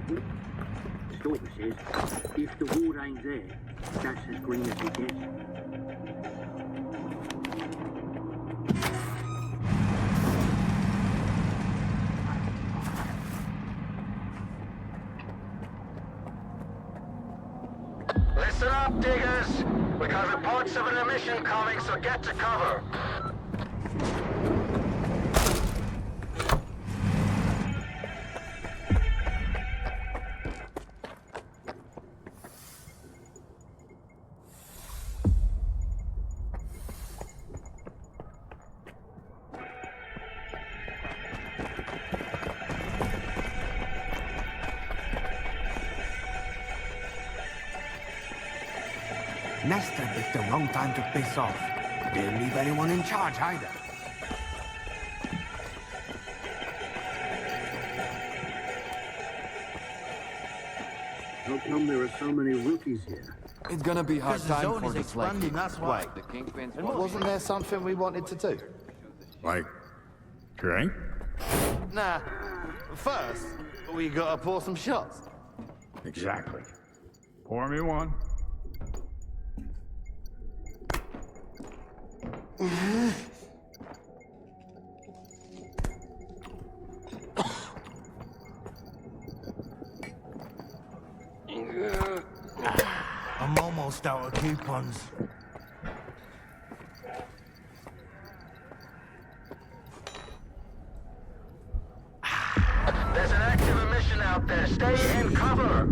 Stoker says, if the water ain't there, that's as green as it gets. Listen up, diggers! We got reports of an emission coming, so get to cover. Nesta picked the wrong time to piss off. Didn't leave anyone in charge either. How come there are so many rookies here? It's gonna be hard Because the time zone for is the expanding, that's why. The Kingpin's And wasn't there something we wanted to do? Like, drink? Nah. First, we gotta pour some shots. Exactly. Pour me one. I'm almost out of coupons. There's an active emission out there. Stay in cover.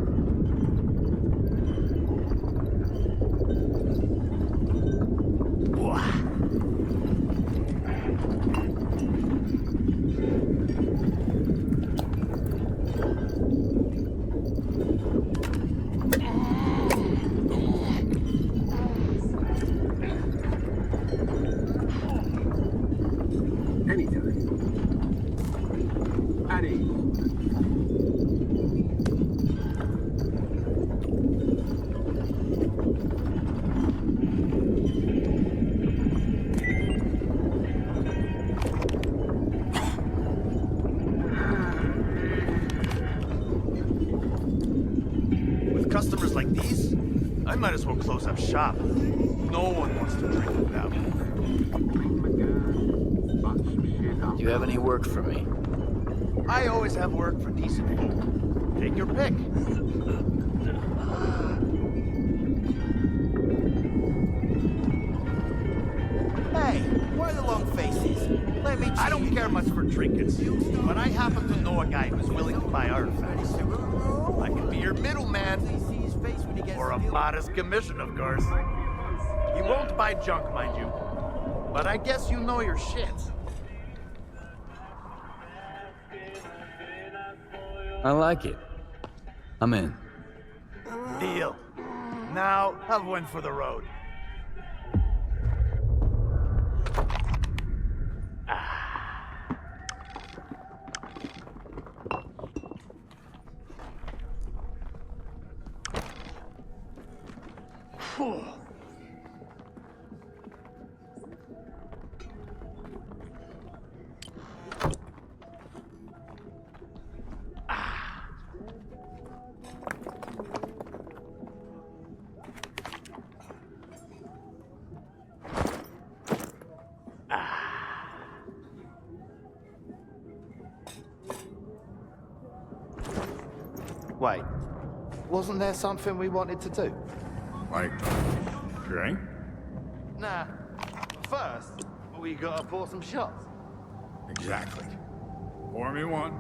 Anytime. At ease. With customers like these, I might as well close up shop. No one wants to drink without me. Do you have any work for me? I always have work for decent people. Take your pick. Hey, why the long faces? Let me I don't care much for trinkets, but I happen to know a guy who's willing to buy artifacts. I can be your middleman, or a modest commission, of course. He won't buy junk, mind you, but I guess you know your shit. I like it. I'm in. Deal. Now, have one for the road. Wait, wasn't there something we wanted to do? Like, drink? Nah. First, we gotta pour some shots. Exactly. Pour me one.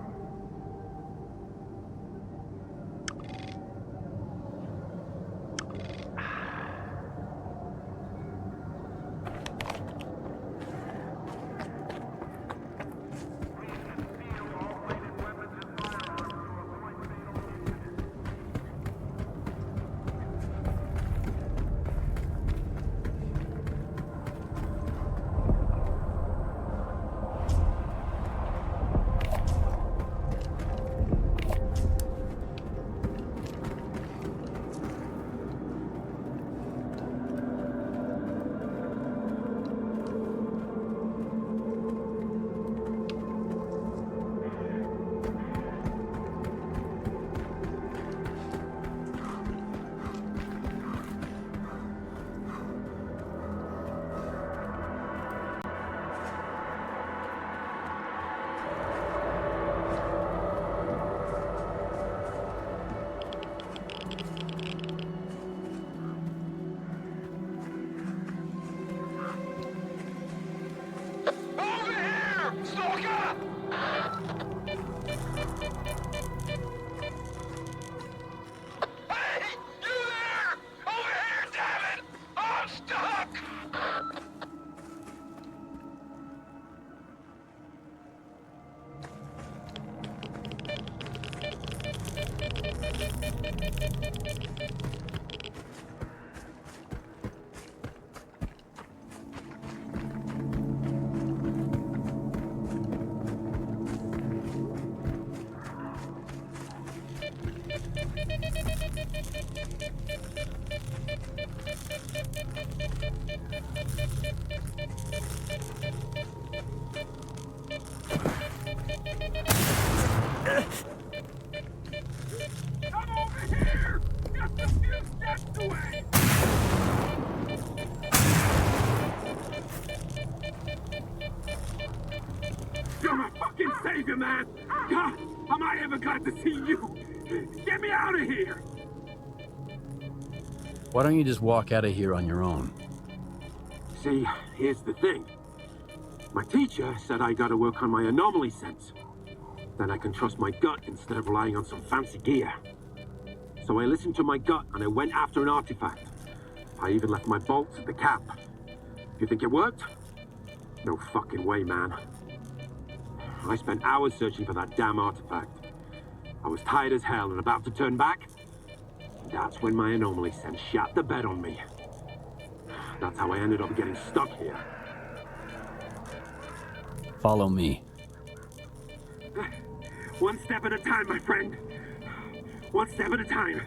You're my fucking savior, man! God, am I ever glad to see you! Get me out of here! Why don't you just walk out of here on your own? See, here's the thing. My teacher said I gotta work on my anomaly sense. Then I can trust my gut instead of relying on some fancy gear. So I listened to my gut and I went after an artifact. I even left my bolts at the cap. You think it worked? No fucking way, man. I spent hours searching for that damn artifact. I was tired as hell and about to turn back. That's when my anomaly sense shat the bed on me. That's how I ended up getting stuck here. Follow me. One step at a time, my friend. One step at a time.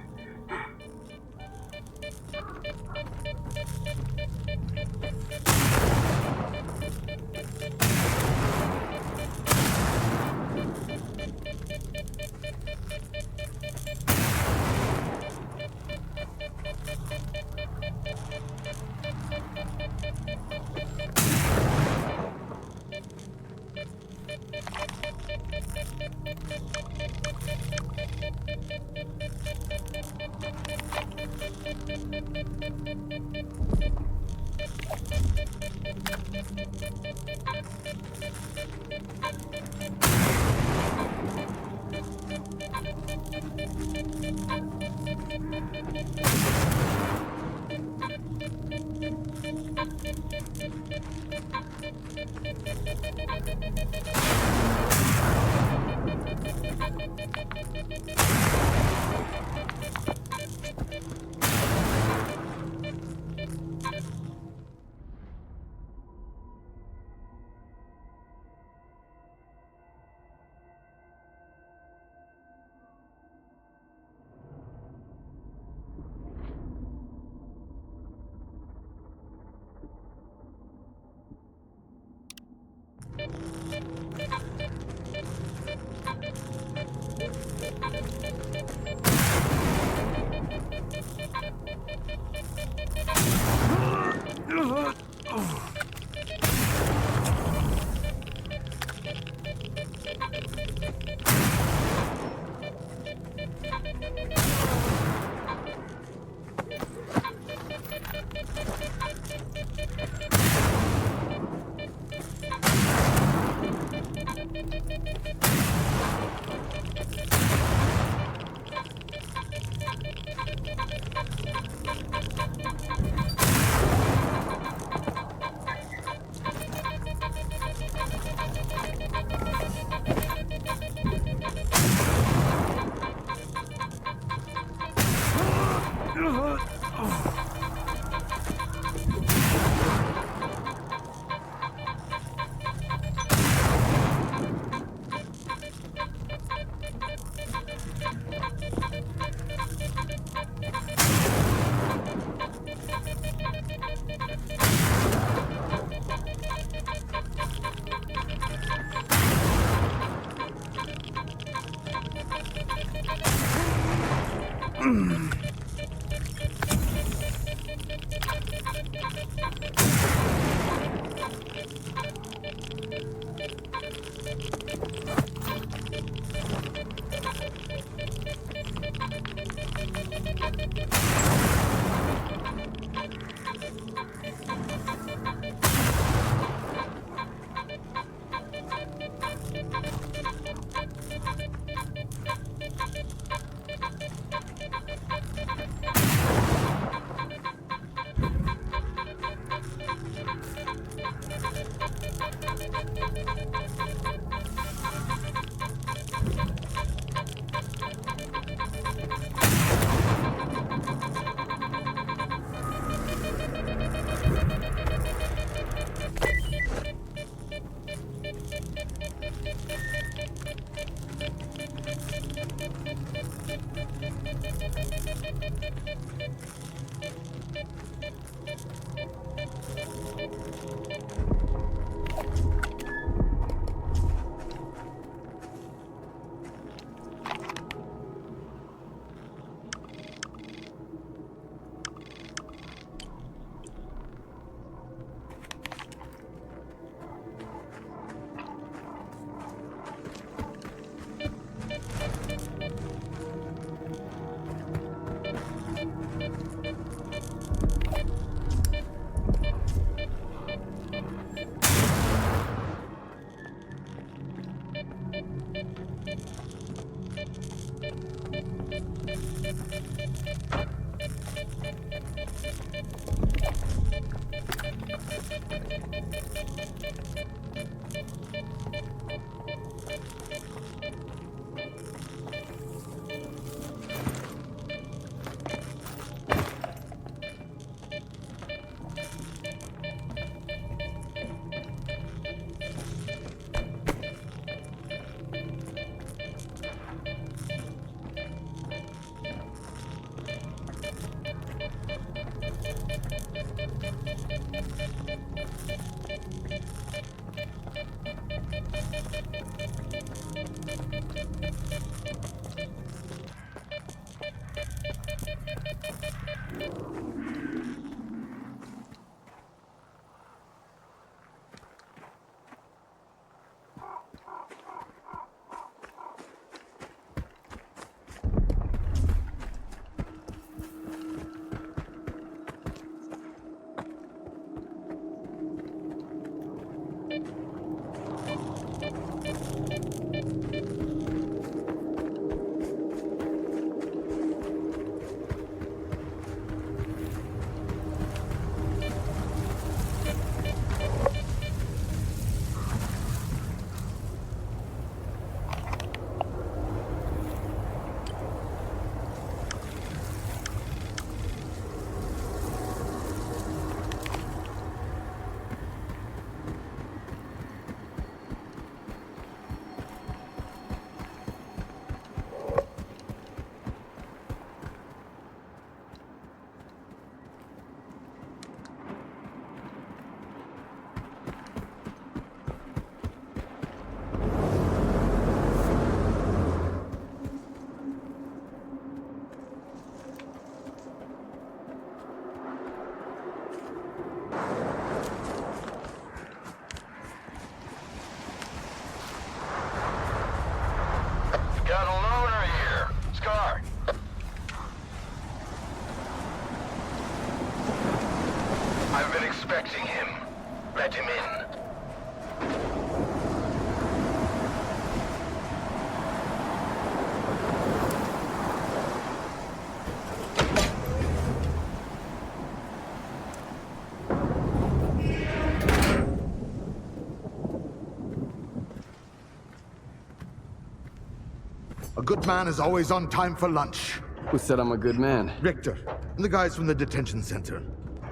A good man is always on time for lunch. Who said I'm a good man? Richter, and the guys from the detention center.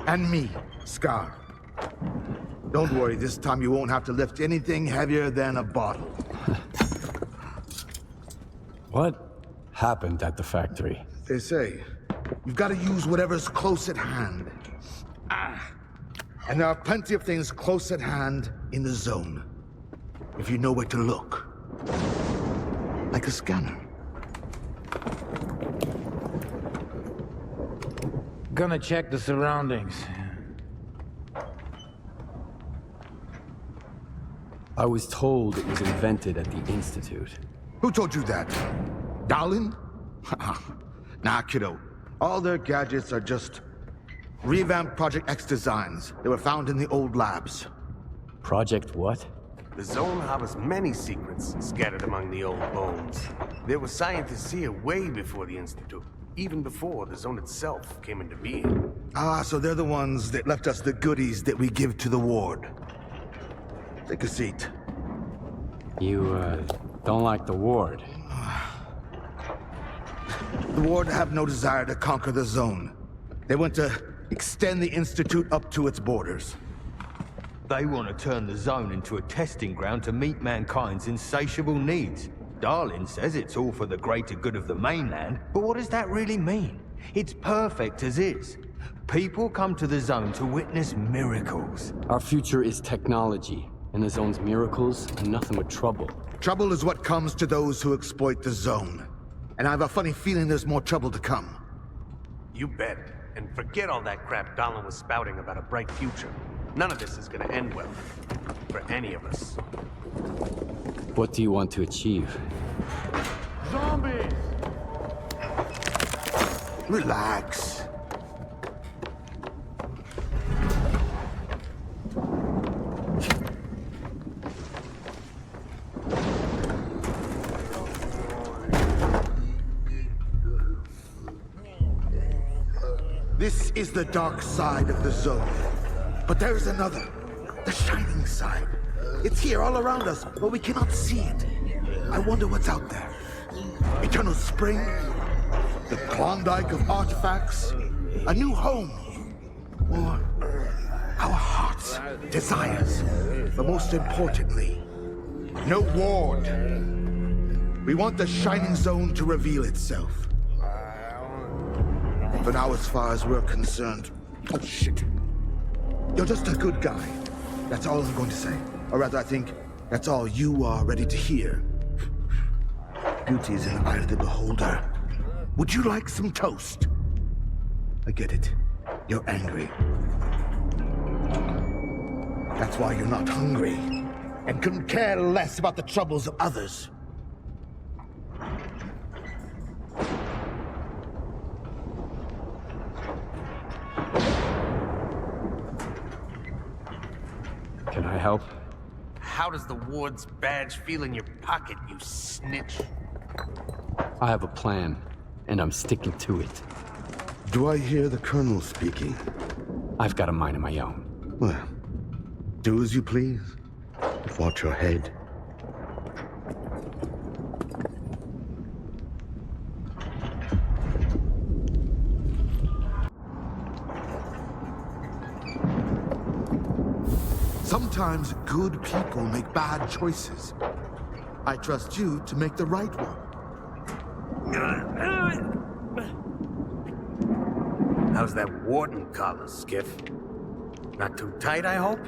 And me, S.T.A.L.K.E.R. Don't worry, this time you won't have to lift anything heavier than a bottle. What happened at the factory? They say, you've got to use whatever's close at hand. And there are plenty of things close at hand in the zone. If you know where to look. Like a scanner. Gonna check the surroundings. I was told it was invented at the Institute. Who told you that? Darlin? Nah, kiddo. All their gadgets are just revamped Project X designs. They were found in the old labs. Project what? The zone harbors many secrets scattered among the old bones. There were scientists here way before the Institute, even before the zone itself came into being. Ah, so they're the ones that left us the goodies that we give to the ward. Take a seat. You, don't like the ward? The ward have no desire to conquer the zone. They want to extend the Institute up to its borders. They want to turn the zone into a testing ground to meet mankind's insatiable needs. Darlin says it's all for the greater good of the mainland, but what does that really mean? It's perfect as is. People come to the zone to witness miracles. Our future is technology, and the zone's miracles are nothing but trouble. Trouble is what comes to those who exploit the zone. And I have a funny feeling there's more trouble to come. You bet. And forget all that crap Darlin was spouting about a bright future. None of this is gonna end well. For any of us. What do you want to achieve? Zombies! Relax. This is the dark side of the zone. But there's another. The shining side. It's here all around us, but we cannot see it. I wonder what's out there. Eternal spring? The Klondike of artifacts? A new home? Or our hearts, desires? But most importantly, no ward. We want the shining zone to reveal itself. For now, as far as we're concerned... Oh, shit. You're just a good guy. That's all I'm going to say. Or rather, I think that's all you are ready to hear. Beauty is in the eye of the beholder. Would you like some toast? I get it. You're angry. That's why you're not hungry. And couldn't care less about the troubles of others. Can I help? How does the ward's badge feel in your pocket, you snitch? I have a plan, and I'm sticking to it. Do I hear the Colonel speaking? I've got a mind of my own. Well, do as you please. But watch your head. Sometimes good people make bad choices. I trust you to make the right one. How's that warden collar, Skif? Not too tight, I hope?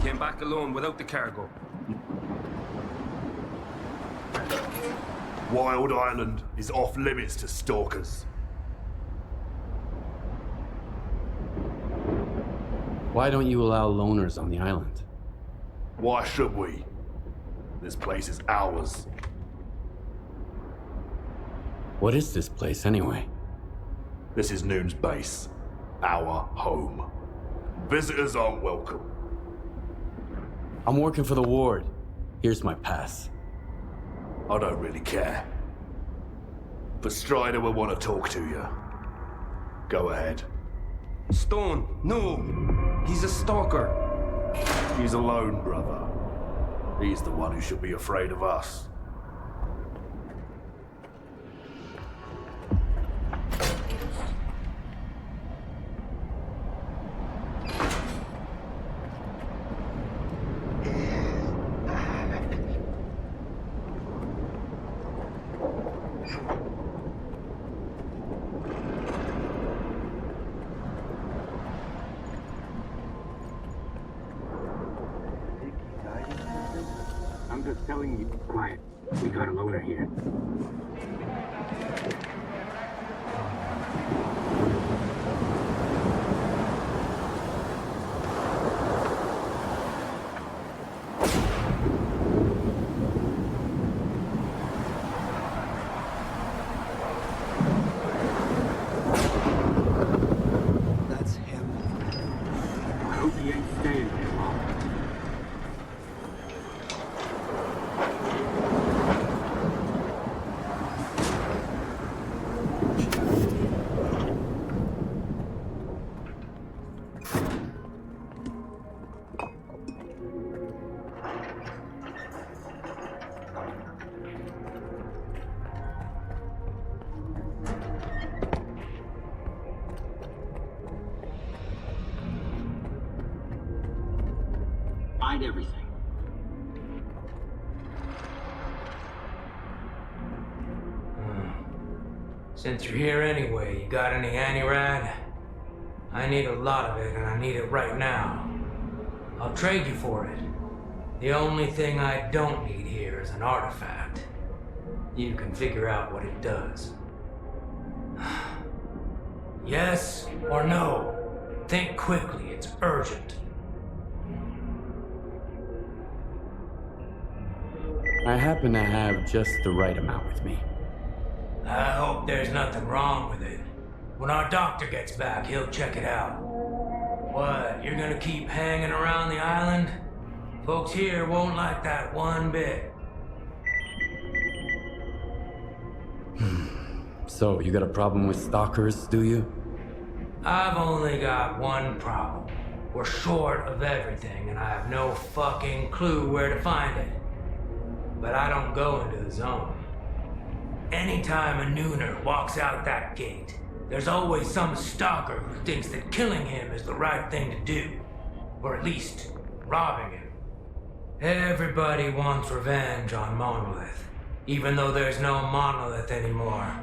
Came back alone without the cargo. Wild Island is off limits to stalkers. Why don't you allow loners on the island? Why should we? This place is ours. What is this place, anyway? This is Noon's base. Our home. Visitors aren't welcome. I'm working for the ward. Here's my pass. I don't really care. But Strider will want to talk to you. Go ahead. Stone, no! He's a stalker. He's alone, brother. He's the one who should be afraid of us. I'm just telling you. Quiet. We got a loader here. That's him. I hope he ain't staying here long. Find everything. Since you're here anyway, you got any anti-rad? I need a lot of it, and I need it right now. I'll trade you for it. The only thing I don't need here is an artifact. You can figure out what it does. Yes or no? Think quickly, it's urgent. I happen to have just the right amount with me. I hope there's nothing wrong with it. When our doctor gets back, he'll check it out. What, you're gonna keep hanging around the island? Folks here won't like that one bit. So, you got a problem with stalkers, do you? I've only got one problem. We're short of everything, and I have no fucking clue where to find it. But I don't go into the zone. Anytime a nooner walks out that gate, there's always some stalker who thinks that killing him is the right thing to do. Or at least, robbing him. Everybody wants revenge on Monolith, even though there's no Monolith anymore.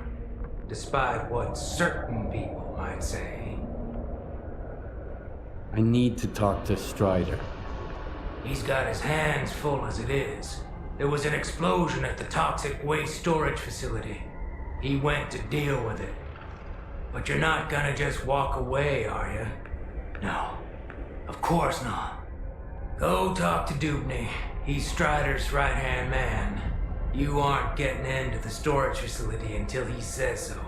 Despite what certain people might say. I need to talk to Strider. He's got his hands full as it is. There was an explosion at the toxic waste storage facility. He went to deal with it. But you're not gonna just walk away, are you? No, of course not. Go talk to Dubney. He's Strider's right-hand man. You aren't getting into the storage facility until he says so.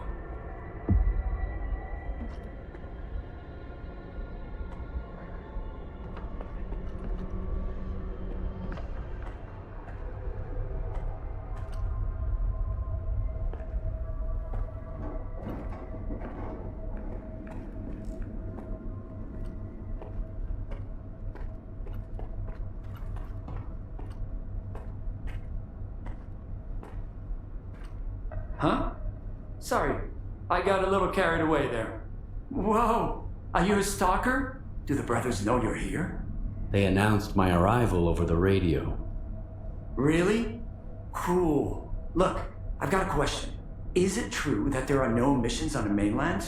Huh? Sorry, I got a little carried away there. Whoa! Are you a stalker? Do the brothers know you're here? They announced my arrival over the radio. Really? Cool. Look, I've got a question. Is it true that there are no missions on the mainland?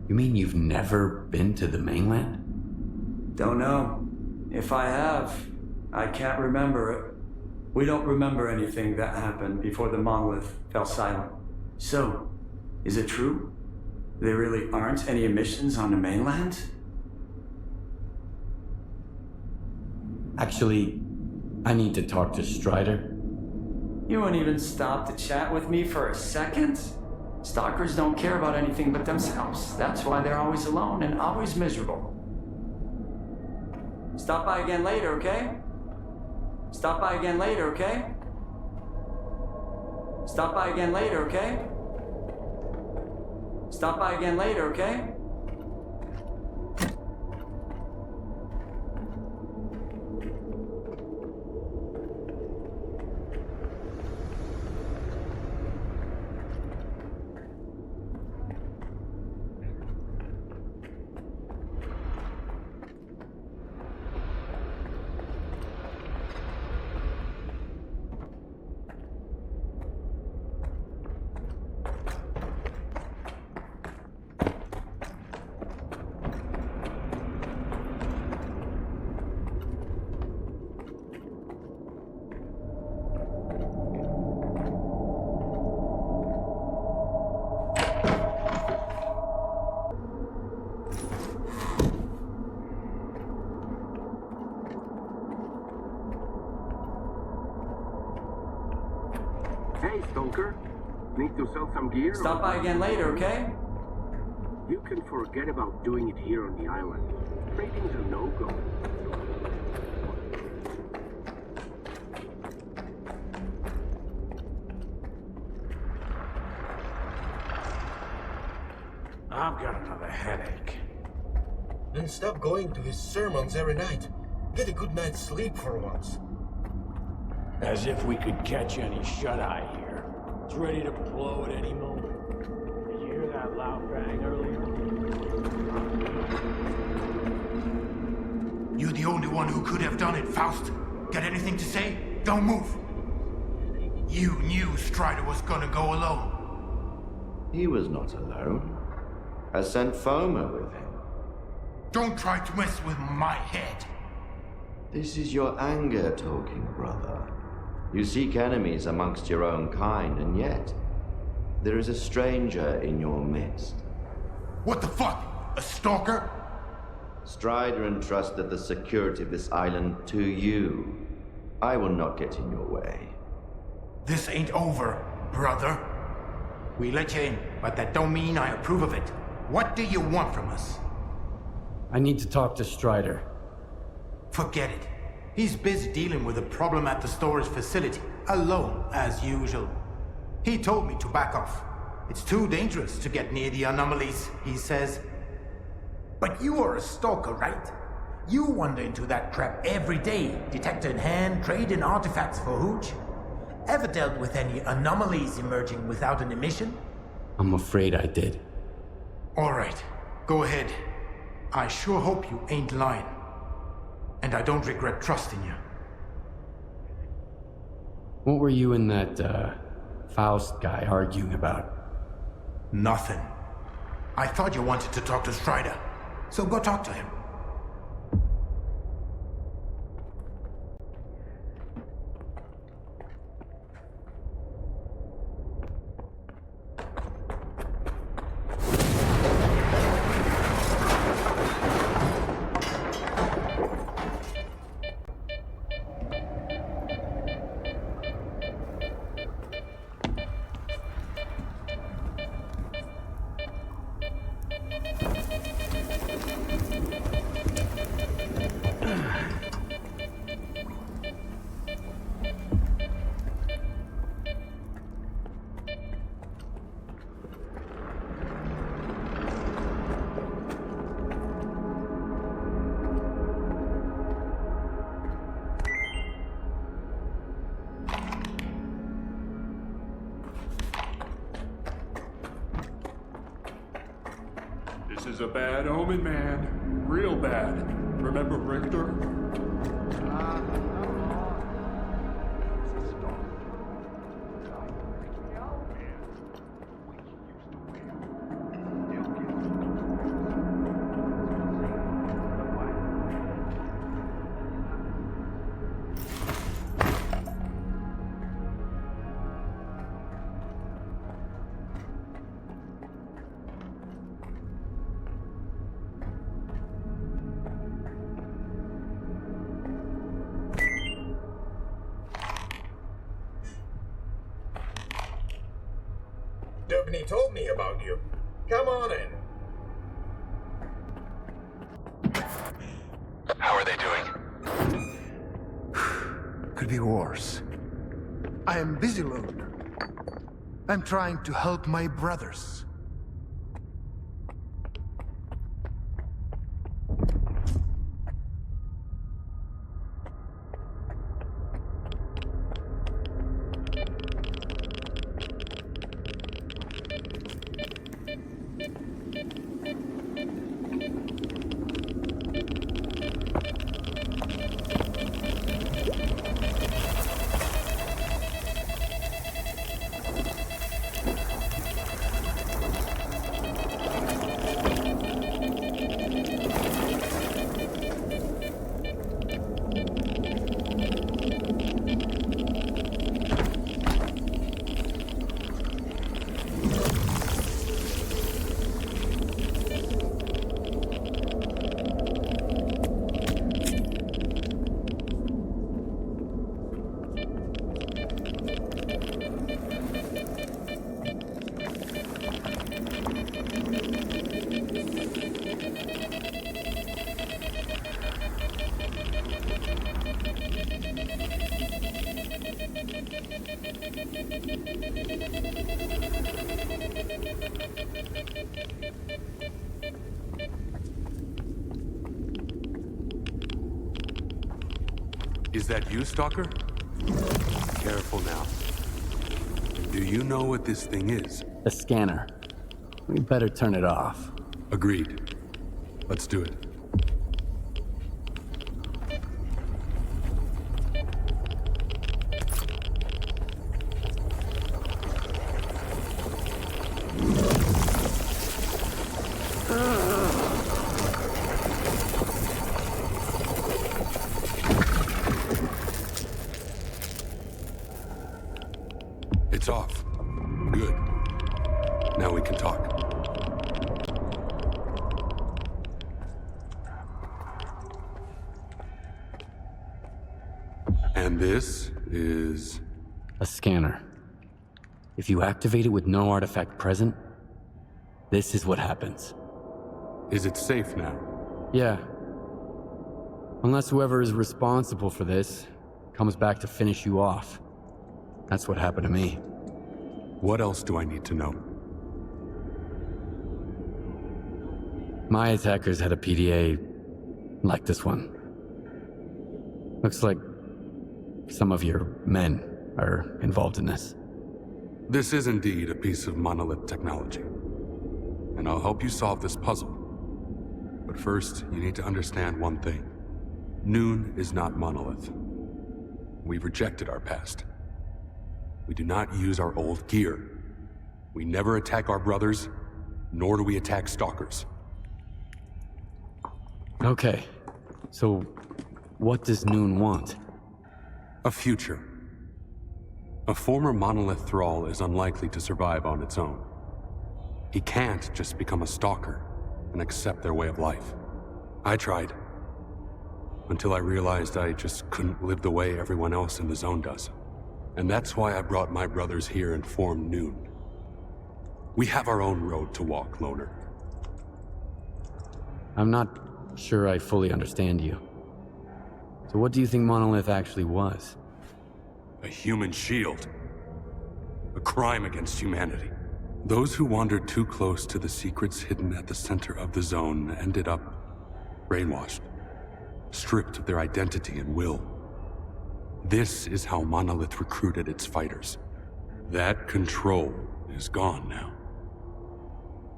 You mean you've never been to the mainland? Don't know. If I have, I can't remember it. We don't remember anything that happened before the monolith fell silent. So, is it true? There really aren't any emissions on the mainland? Actually, I need to talk to Strider. You won't even stop to chat with me for a second? Stalkers don't care about anything but themselves. That's why they're always alone and always miserable. Stop by again later, okay? Stop by again later, okay? Stop by again later, okay? Stop by again later, okay? Hey, Stalker. Need to sell some gear? Stop by again later, okay? You can forget about doing it here on the island. Trading's a no-go. I've got another headache. Then stop going to his sermons every night. Get a good night's sleep for once. As if we could catch any shut-eye here. It's ready to blow at any moment. Did you hear that loud bang earlier? You're the only one who could have done it, Faust. Got anything to say? Don't move. You knew Strider was gonna go alone. He was not alone. I sent Foma with him. Don't try to mess with my head. This is your anger talking, brother. You seek enemies amongst your own kind, and yet there is a stranger in your midst. What the fuck? A stalker? Strider entrusted the security of this island to you. I will not get in your way. This ain't over, brother. We let you in, but that don't mean I approve of it. What do you want from us? I need to talk to Strider. Forget it. He's busy dealing with a problem at the storage facility, alone, as usual. He told me to back off. It's too dangerous to get near the anomalies, he says. But you are a stalker, right? You wander into that trap every day, detector in hand, trading artifacts for hooch. Ever dealt with any anomalies emerging without an emission? I'm afraid I did. All right, go ahead. I sure hope you ain't lying. And I don't regret trusting you. What were you and that, Faust guy arguing about? Nothing. I thought you wanted to talk to Strider, so go talk to him. This is a bad omen, man. Real bad. Remember Richter? Dubney told me about you. Come on in. How are they doing? Could be worse. I am busy, Lord. I'm trying to help my brothers. Is that you, Stalker? Careful now. Do you know what this thing is? A scanner. We better turn it off. Agreed. Let's do it. It's off. Good. Now we can talk. And this is... a scanner. If you activate it with no artifact present, this is what happens. Is it safe now? Yeah. Unless whoever is responsible for this comes back to finish you off. That's what happened to me. What else do I need to know? My attackers had a PDA like this one. Looks like some of your men are involved in this. This is indeed a piece of monolith technology. And I'll help you solve this puzzle. But first, you need to understand one thing. Noon is not monolith. We've rejected our past. We do not use our old gear. We never attack our brothers, nor do we attack stalkers. Okay, so what does Noon want? A future. A former monolith thrall is unlikely to survive on its own. He can't just become a stalker and accept their way of life. I tried, until I realized I just couldn't live the way everyone else in the zone does. And that's why I brought my brothers here and formed Noon. We have our own road to walk, Loner. I'm not sure I fully understand you. So what do you think Monolith actually was? A human shield. A crime against humanity. Those who wandered too close to the secrets hidden at the center of the zone ended up brainwashed, stripped of their identity and will. This is how Monolith recruited its fighters. That control is gone now.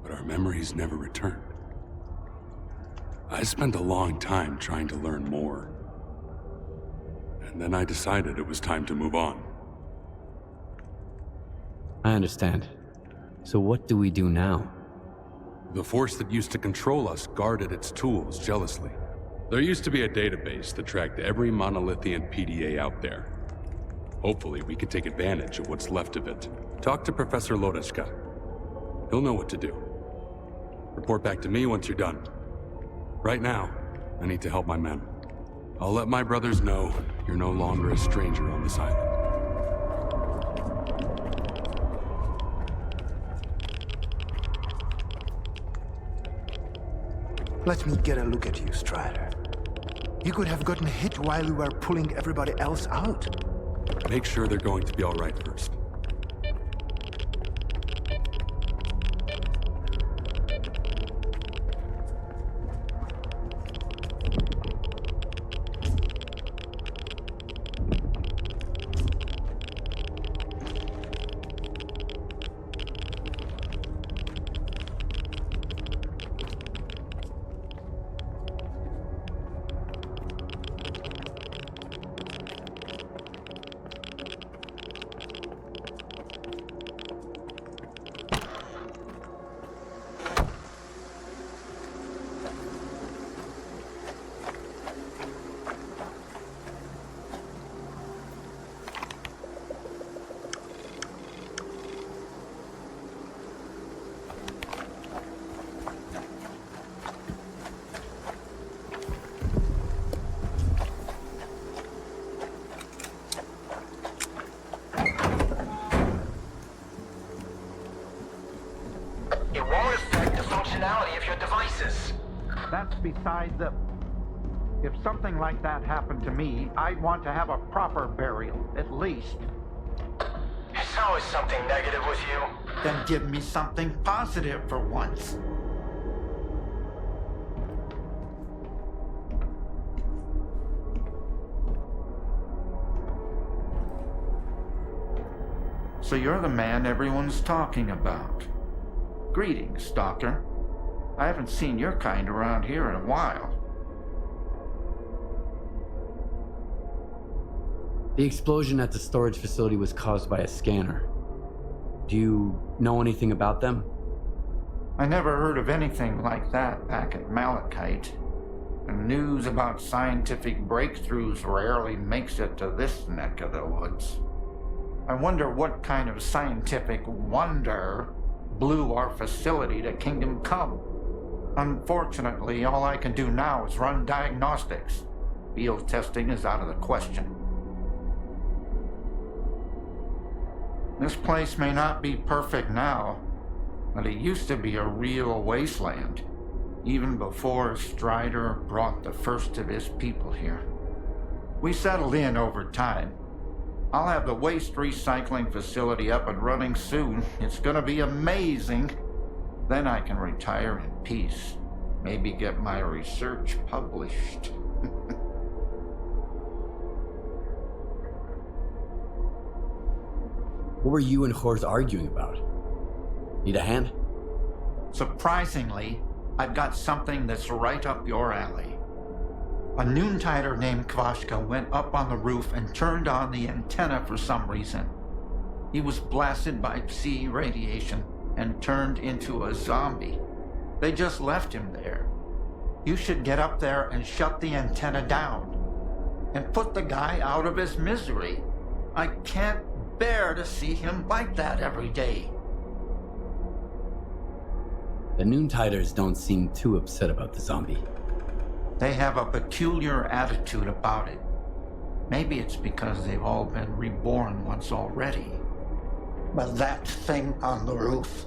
But our memories never returned. I spent a long time trying to learn more. And then I decided it was time to move on. I understand. So what do we do now? The force that used to control us guarded its tools jealously. There used to be a database that tracked every monolithian PDA out there. Hopefully we can take advantage of what's left of it. Talk to Professor Lodeshka. He'll know what to do. Report back to me once you're done. Right now, I need to help my men. I'll let my brothers know you're no longer a stranger on this island. Let me get a look at you, Strider. You could have gotten hit while we were pulling everybody else out. Make sure they're going to be all right first. Of your devices. That's beside the... If something like that happened to me, I'd want to have a proper burial, at least. It's always something negative with you. Then give me something positive for once. So you're the man everyone's talking about. Greetings, Stalker. I haven't seen your kind around here in a while. The explosion at the storage facility was caused by a scanner. Do you know anything about them? I never heard of anything like that back at Malachite. And news about scientific breakthroughs rarely makes it to this neck of the woods. I wonder what kind of scientific wonder blew our facility to Kingdom Come. Unfortunately, all I can do now is run diagnostics. Field testing is out of the question. This place may not be perfect now, but it used to be a real wasteland, even before Strider brought the first of his people here. We settled in over time. I'll have the waste recycling facility up and running soon. It's gonna be amazing. Then I can retire in peace. Maybe get my research published. What were you and Khor's arguing about? Need a hand? Surprisingly, I've got something that's right up your alley. A noontider named Kvashka went up on the roof and turned on the antenna for some reason. He was blasted by Psi radiation and turned into a zombie. They just left him there. You should get up there and shut the antenna down and put the guy out of his misery. I can't bear to see him like that every day. The Noontiders don't seem too upset about the zombie. They have a peculiar attitude about it. Maybe it's because they've all been reborn once already. But that thing on the roof...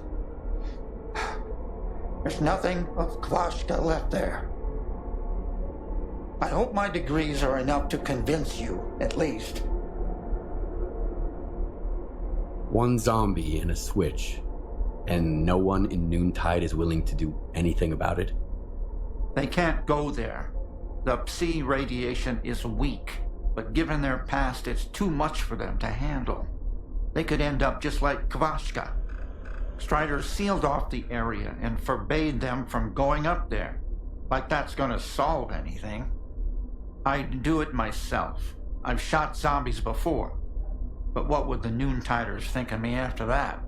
There's nothing of Kvashka left there. I hope my degrees are enough to convince you, at least. One zombie and a switch, and no one in Noontide is willing to do anything about it? They can't go there. The Psi radiation is weak, but given their past, it's too much for them to handle. They could end up just like Kvashka. Strider sealed off the area and forbade them from going up there. Like that's gonna solve anything. I'd do it myself. I've shot zombies before. But what would the Noontiders think of me after that?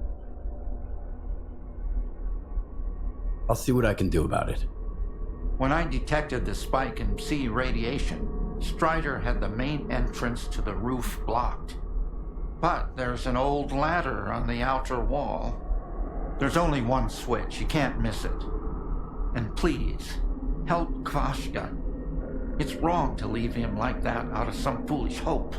I'll see what I can do about it. When I detected the spike in Psi radiation, Strider had the main entrance to the roof blocked. But there's an old ladder on the outer wall. There's only one switch, you can't miss it. And please, help Kvashka. It's wrong to leave him like that out of some foolish hope.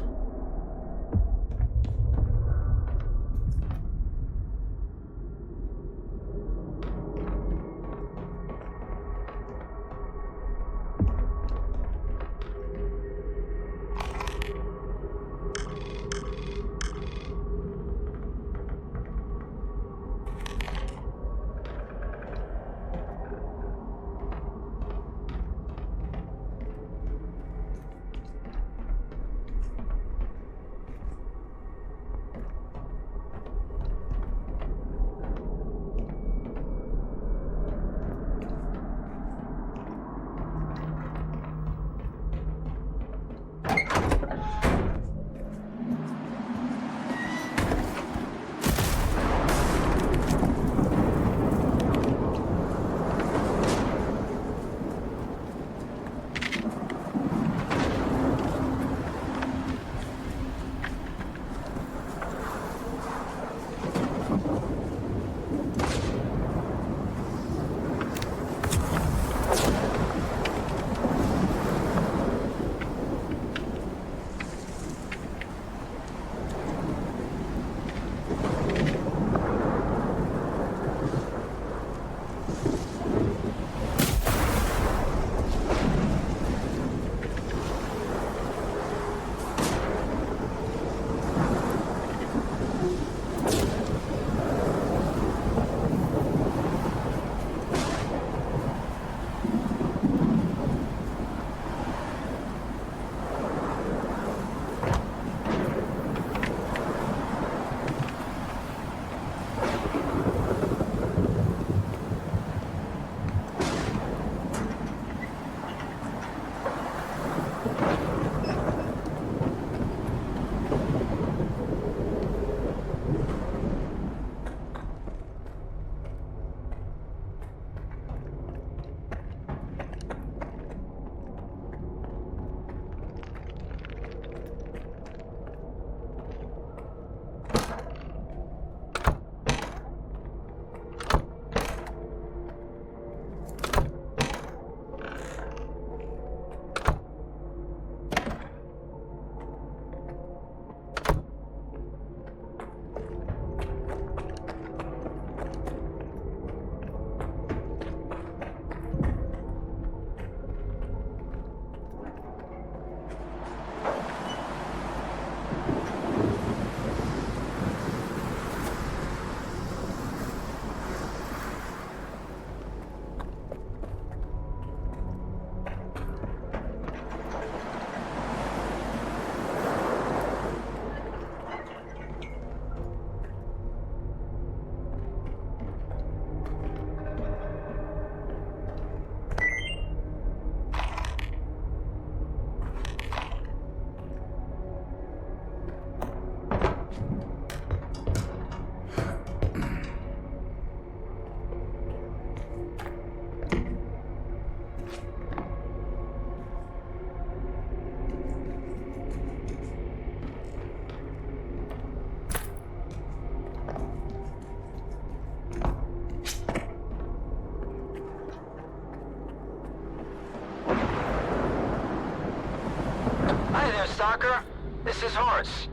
Stalker, this is Horace.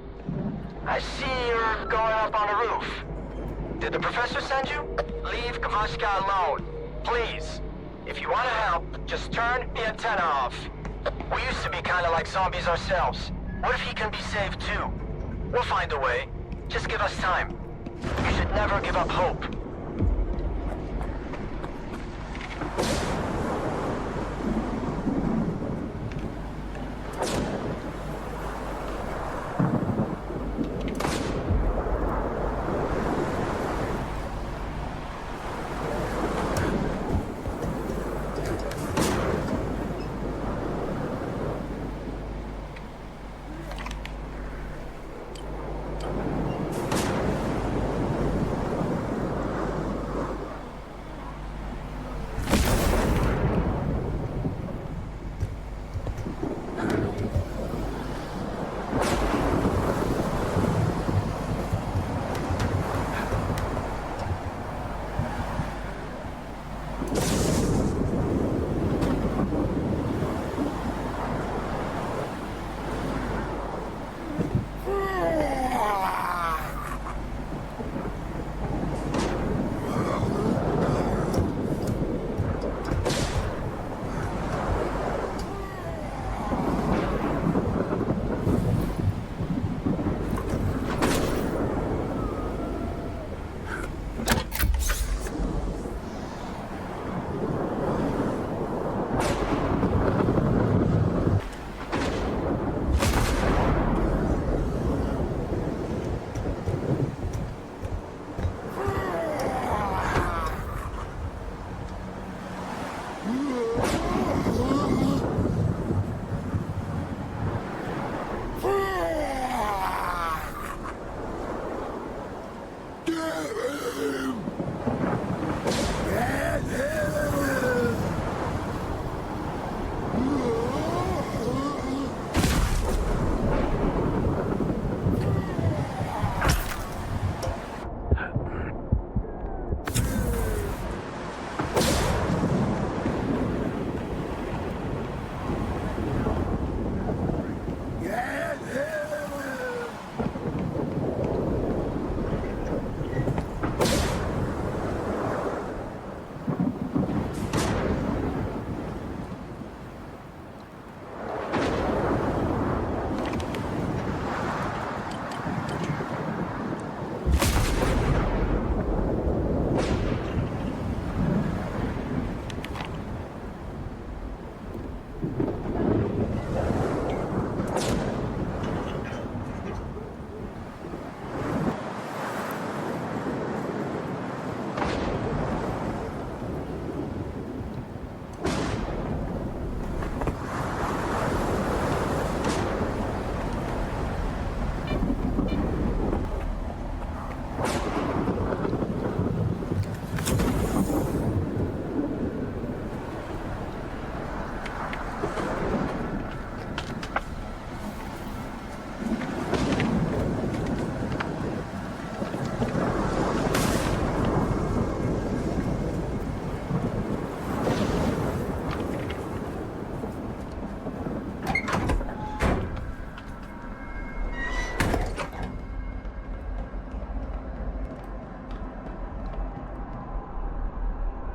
I see you're going up on the roof. Did the professor send you? Leave Kvashka alone, please. If you want to help, just turn the antenna off. We used to be kind of like zombies ourselves. What if he can be saved too? We'll find a way. Just give us time. You should never give up hope.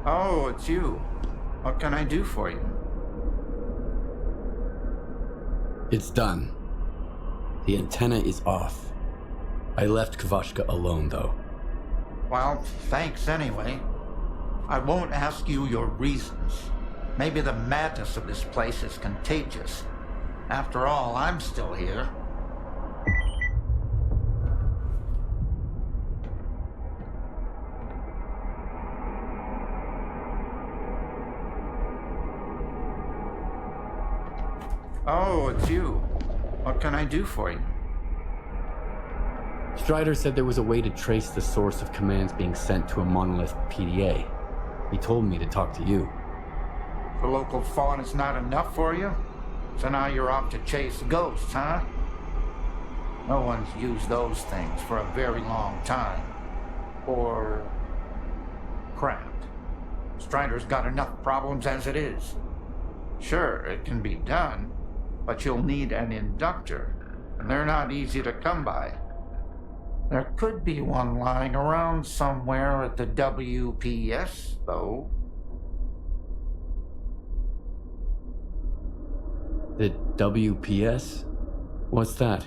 Oh, it's you. What can I do for you? It's done. The antenna is off. I left Kvashka alone, though. Well, thanks anyway. I won't ask you your reasons. Maybe the madness of this place is contagious. After all, I'm still here. Oh, it's you. What can I do for you? Strider said there was a way to trace the source of commands being sent to a monolith PDA. He told me to talk to you. The local fawn is not enough for you? So now you're off to chase ghosts, huh? No one's used those things for a very long time. Or crap. Strider's got enough problems as it is. Sure, it can be done, but you'll need an inductor, and they're not easy to come by. There could be one lying around somewhere at the WPS, though. The WPS? What's that?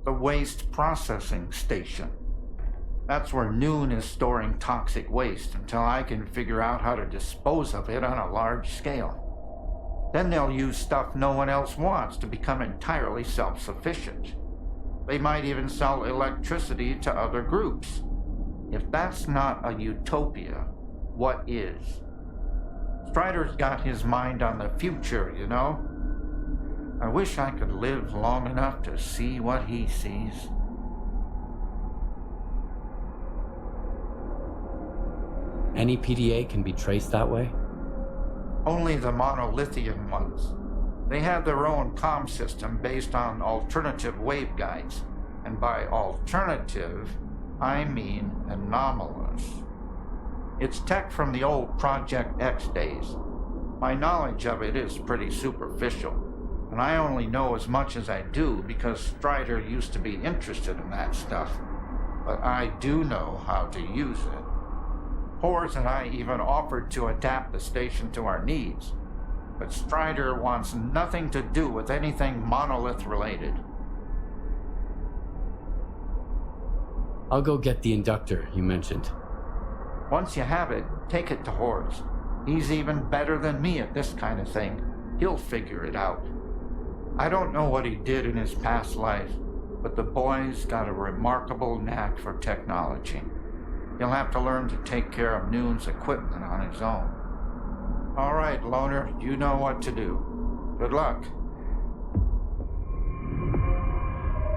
The Waste Processing Station. That's where Noon is storing toxic waste until I can figure out how to dispose of it on a large scale. Then they'll use stuff no one else wants to become entirely self-sufficient. They might even sell electricity to other groups. If that's not a utopia, what is? Strider's got his mind on the future, you know? I wish I could live long enough to see what he sees. Any PDA can be traced that way? Only the monolithian ones. They have their own comm system based on alternative waveguides. And by alternative, I mean anomalous. It's tech from the old Project X days. My knowledge of it is pretty superficial, and I only know as much as I do because Strider used to be interested in that stuff. But I do know how to use it. Hors and I even offered to adapt the station to our needs, but Strider wants nothing to do with anything monolith related. I'll go get the inductor you mentioned. Once you have it, take it to Hors. He's even better than me at this kind of thing. He'll figure it out. I don't know what he did in his past life, but the boy's got a remarkable knack for technology. He'll have to learn to take care of Noon's equipment on his own. All right, Loner, you know what to do. Good luck.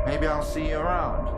Maybe I'll see you around.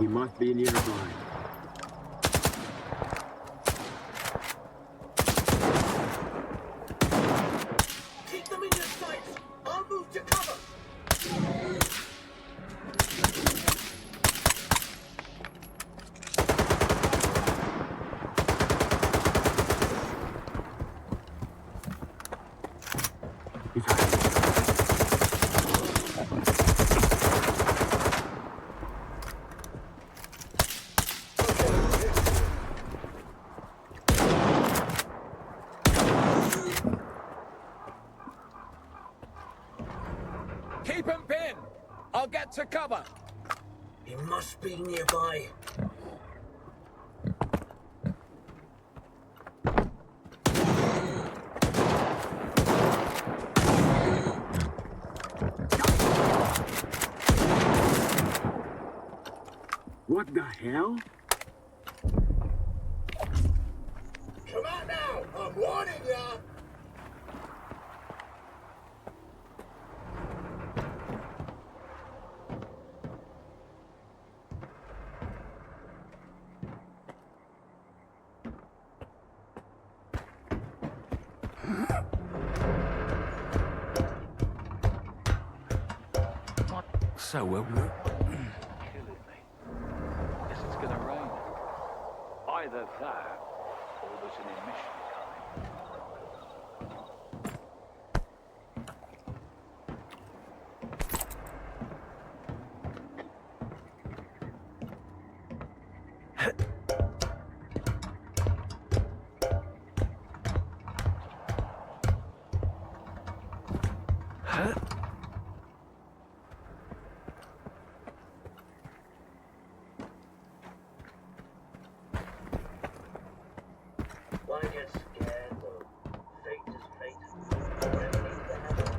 He must be nearby. Keep them in your sights! I'll move to cover! Keep him pinned! I'll get to cover! He must be nearby. What the hell? Come out now! I'm warning ya! So we'll... Killing me. Guess it's gonna rain. Either that, or there's an emission coming. Wanna get scared, though? Fate is fate. Whatever needs to happen.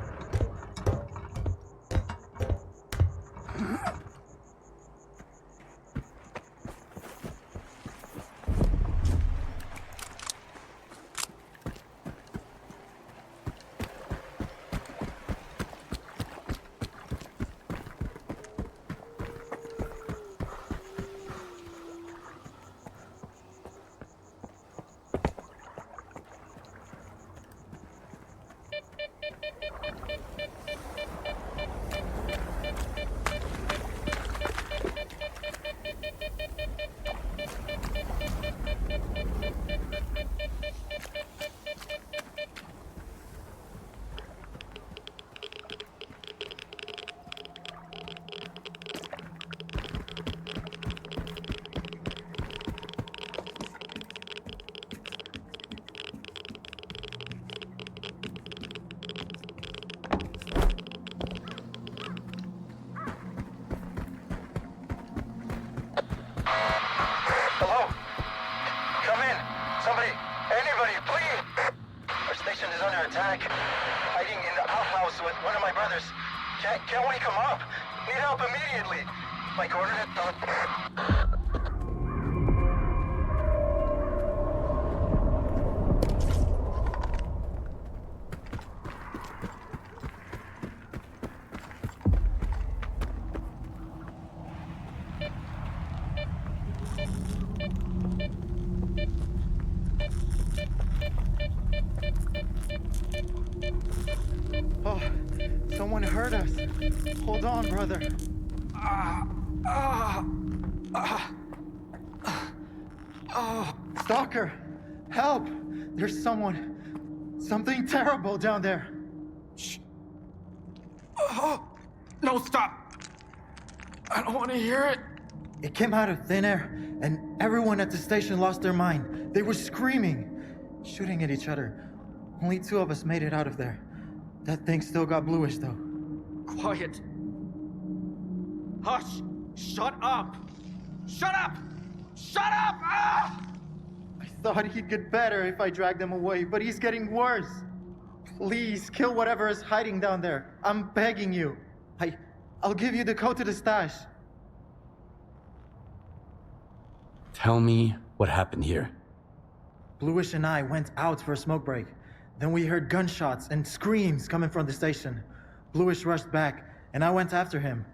Hello? Come in. Somebody, anybody, please. Our station is under attack. Hiding in the outhouse with one of my brothers. Can't we come up? Need help immediately. My coordinate thought... Oh, someone hurt us. Hold on, brother. Stalker, help! There's something terrible down there. Shh. Oh, no, stop. I don't want to hear it. It came out of thin air, and everyone at the station lost their mind. They were screaming, shooting at each other. Only 2 of us made it out of there. That thing still got bluish, though. Quiet. Hush. Shut up. Shut up. Shut up! Ah! I thought he'd get better if I dragged him away, but he's getting worse. Please, kill whatever is hiding down there. I'm begging you. I'll give you the code to the stash. Tell me what happened here. Bluish and I went out for a smoke break. Then we heard gunshots and screams coming from the station. Bluish rushed back, and I went after him.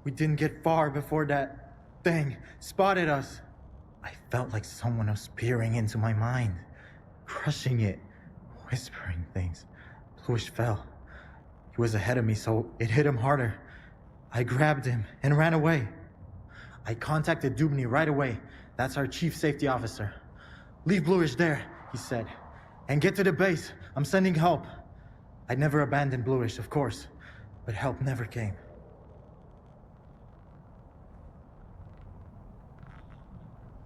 We didn't get far before that thing spotted us. I felt like someone was peering into my mind, crushing it, whispering things. Bluish fell. He was ahead of me, so it hit him harder. I grabbed him and ran away. I contacted Dubny right away. That's our chief safety officer. Leave Bluish there, he said, and get to the base. I'm sending help. I'd never abandoned Bluish, of course, but help never came.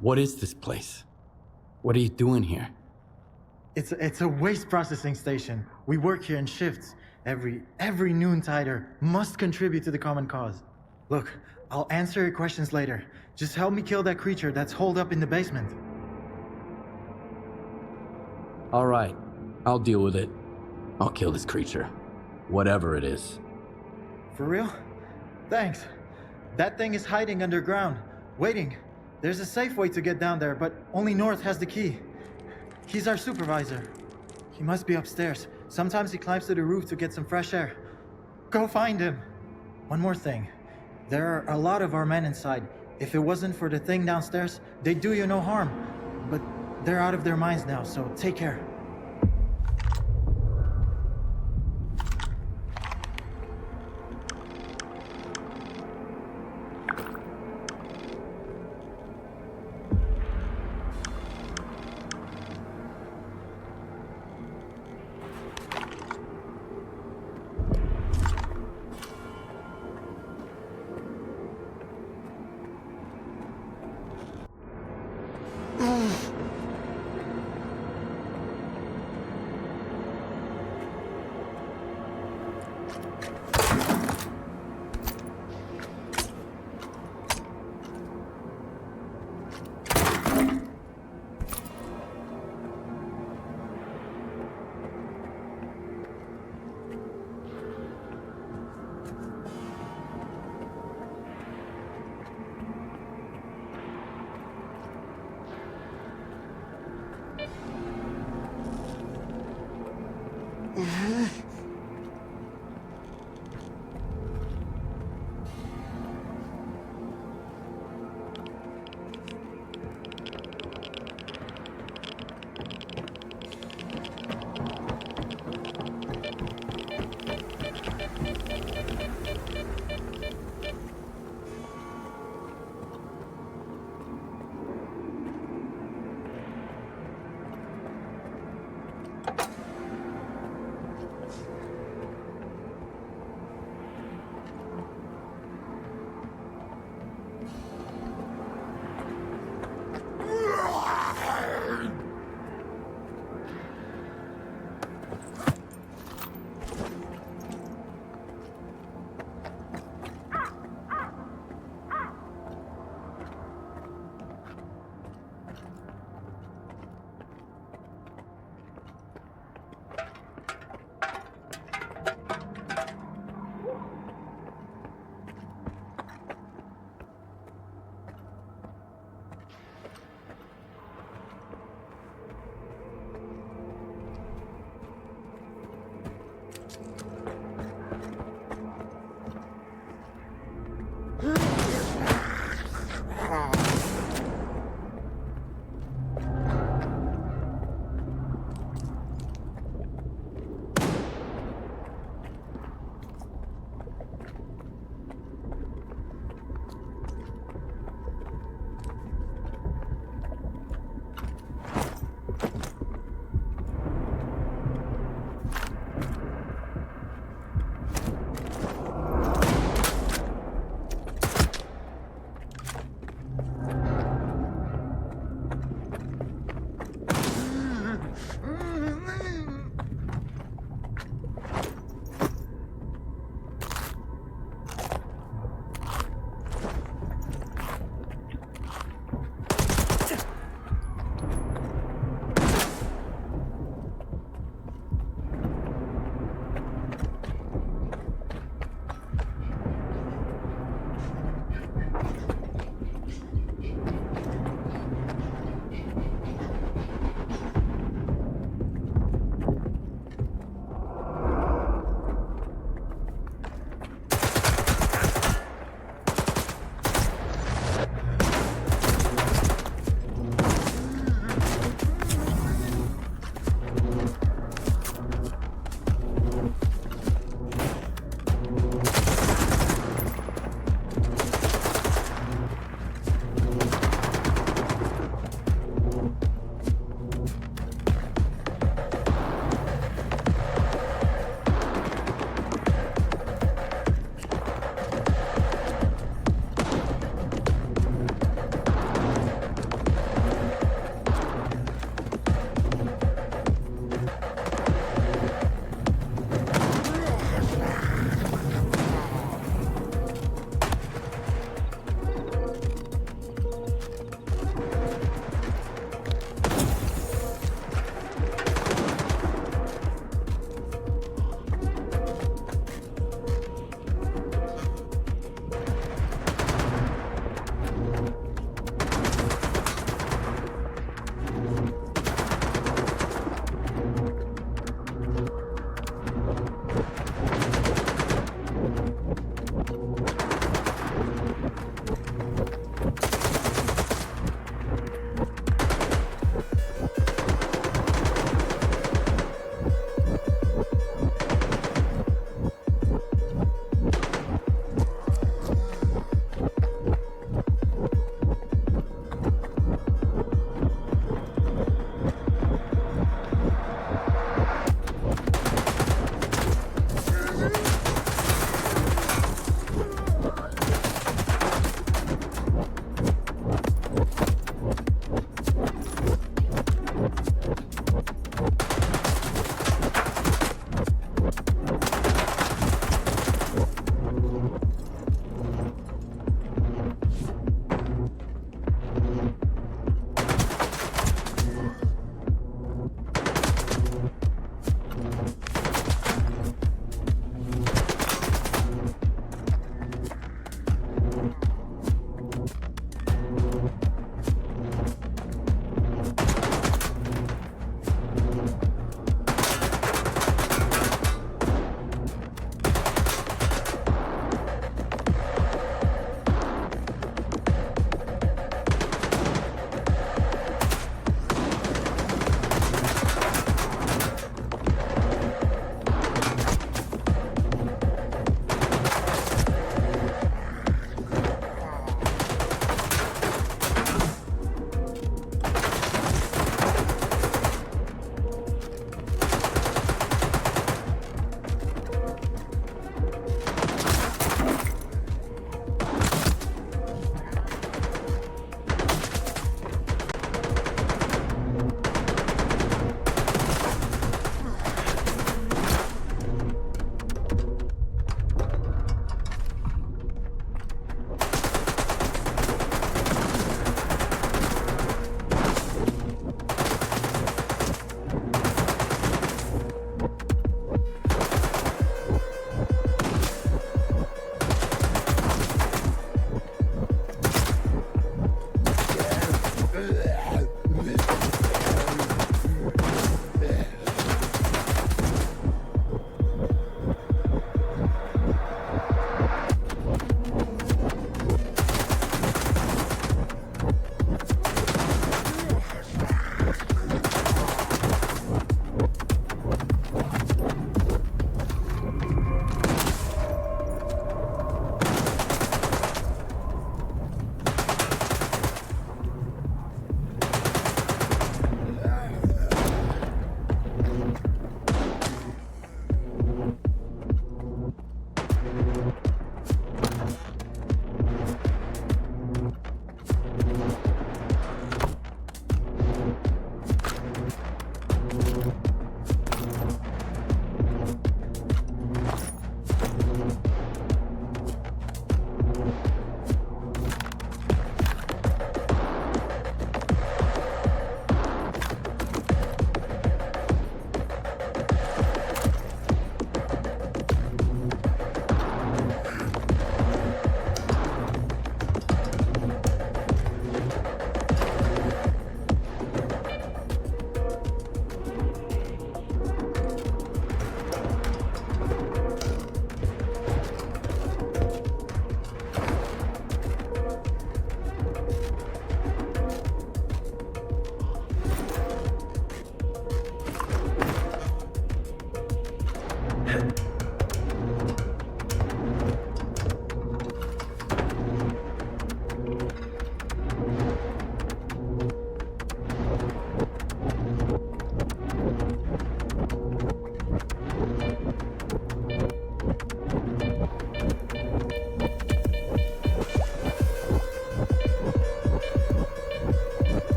What is this place? What are you doing here? It's a waste processing station. We work here in shifts. Every noontider must contribute to the common cause. Look, I'll answer your questions later. Just help me kill that creature that's holed up in the basement. All right, I'll deal with it. I'll kill this creature, whatever it is. For real? Thanks. That thing is hiding underground, waiting. There's a safe way to get down there, but only North has the key. He's our supervisor. He must be upstairs. Sometimes he climbs to the roof to get some fresh air. Go find him. One more thing. There are a lot of our men inside. If it wasn't for the thing downstairs, they'd do you no harm. But they're out of their minds now, so take care.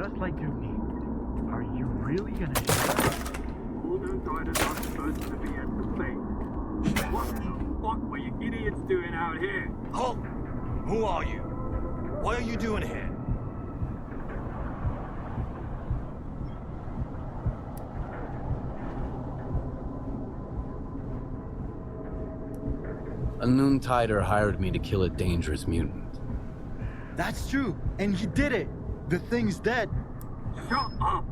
just like Dubny. Are you really gonna shut up? All Noontiders are supposed to be at the base. What the fuck were you idiots doing out here? Halt! Who are you? What are you doing here? A Noontider hired me to kill a dangerous mutant. That's true, and he did it. The thing's dead. Shut up!